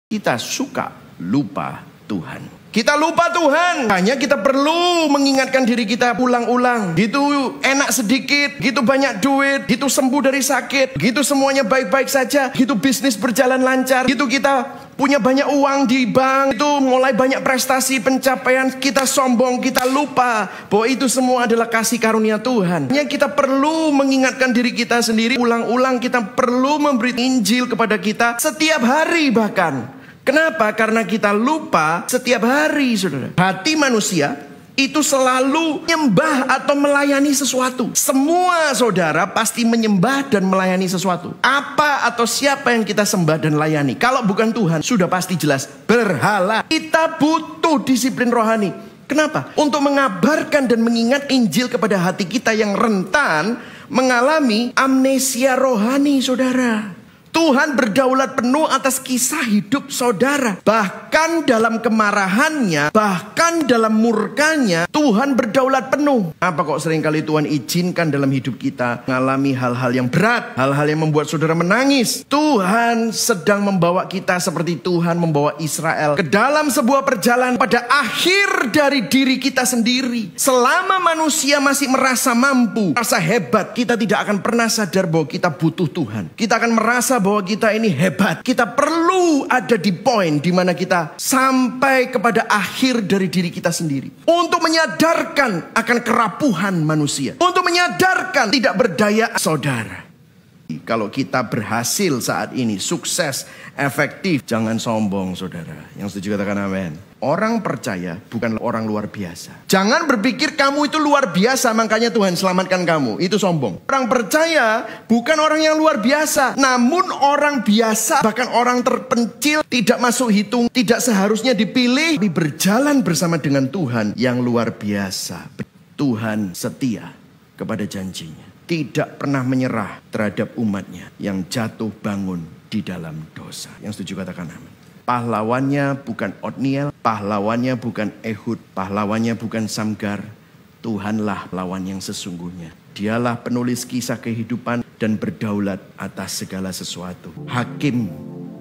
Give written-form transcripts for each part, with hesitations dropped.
Kita suka lupa Tuhan. Kita lupa Tuhan, hanya kita perlu mengingatkan diri kita ulang-ulang. Gitu enak sedikit, gitu banyak duit, gitu sembuh dari sakit, gitu semuanya baik-baik saja, gitu bisnis berjalan lancar, gitu kita punya banyak uang di bank, itu mulai banyak prestasi, pencapaian, kita sombong, kita lupa bahwa itu semua adalah kasih karunia Tuhan. Hanya kita perlu mengingatkan diri kita sendiri ulang-ulang, kita perlu memberi Injil kepada kita setiap hari bahkan. Kenapa? Karena kita lupa setiap hari, saudara. Hati manusia itu selalu menyembah atau melayani sesuatu. Semua saudara pasti menyembah dan melayani sesuatu. Apa atau siapa yang kita sembah dan layani? Kalau bukan Tuhan, sudah pasti jelas berhala. Kita butuh disiplin rohani. Kenapa? Untuk mengabarkan dan mengingat Injil kepada hati kita yang rentan mengalami amnesia rohani, saudara. Tuhan berdaulat penuh atas kisah hidup saudara. Bahkan dalam kemarahannya, bahkan dalam murkanya, Tuhan berdaulat penuh. Apa kok seringkali Tuhan izinkan dalam hidup kita mengalami hal-hal yang berat, hal-hal yang membuat saudara menangis. Tuhan sedang membawa kita seperti Tuhan membawa Israel ke dalam sebuah perjalanan pada akhir dari diri kita sendiri. Selama manusia masih merasa mampu, merasa hebat, kita tidak akan pernah sadar bahwa kita butuh Tuhan. Kita akan merasa bahwa kita ini hebat. Kita perlu ada di poin di mana kita sampai kepada akhir dari diri kita sendiri. Untuk menyadarkan akan kerapuhan manusia. Untuk menyadarkan tidak berdaya saudara. Kalau kita berhasil saat ini, sukses, efektif, jangan sombong saudara. Yang setuju katakan amin. Orang percaya bukan orang luar biasa. Jangan berpikir kamu itu luar biasa makanya Tuhan selamatkan kamu. Itu sombong. Orang percaya bukan orang yang luar biasa. Namun orang biasa, bahkan orang terpencil, tidak masuk hitung, tidak seharusnya dipilih, tapi berjalan bersama dengan Tuhan yang luar biasa. Tuhan setia kepada janjinya. Tidak pernah menyerah terhadap umatnya yang jatuh bangun di dalam dosa. Yang setuju katakan amin. Pahlawannya bukan Otniel, pahlawannya bukan Ehud, pahlawannya bukan Samgar. Tuhanlah lawan yang sesungguhnya. Dialah penulis kisah kehidupan dan berdaulat atas segala sesuatu. Hakim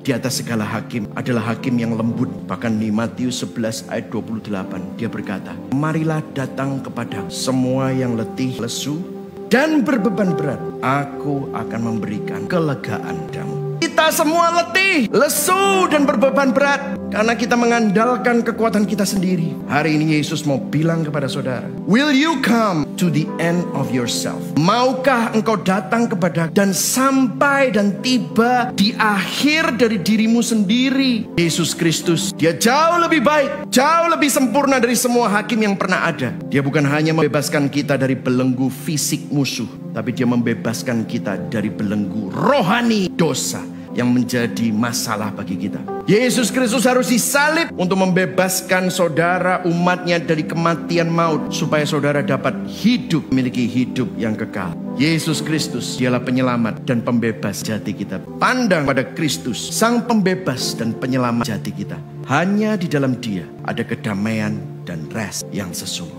di atas segala hakim adalah hakim yang lembut. Bahkan di Matius 11 ayat 28 dia berkata, marilah datang kepada semua yang letih, lesu, dan berbeban berat. Aku akan memberikan kelegaan padamu. Kita semua letih, lesu, dan berbeban berat karena kita mengandalkan kekuatan kita sendiri. Hari ini Yesus mau bilang kepada saudara, will you come to the end of yourself? Maukah engkau datang kepada dan sampai dan tiba di akhir dari dirimu sendiri? Yesus Kristus, dia jauh lebih baik, jauh lebih sempurna dari semua hakim yang pernah ada. Dia bukan hanya membebaskan kita dari belenggu fisik musuh, tapi dia membebaskan kita dari belenggu rohani dosa yang menjadi masalah bagi kita. Yesus Kristus harus disalib untuk membebaskan saudara umatnya dari kematian maut, supaya saudara dapat hidup, memiliki hidup yang kekal. Yesus Kristus dialah penyelamat dan pembebas jati kita. Pandang pada Kristus, sang pembebas dan penyelamat jati kita. Hanya di dalam Dia ada kedamaian dan rest yang sesungguhnya.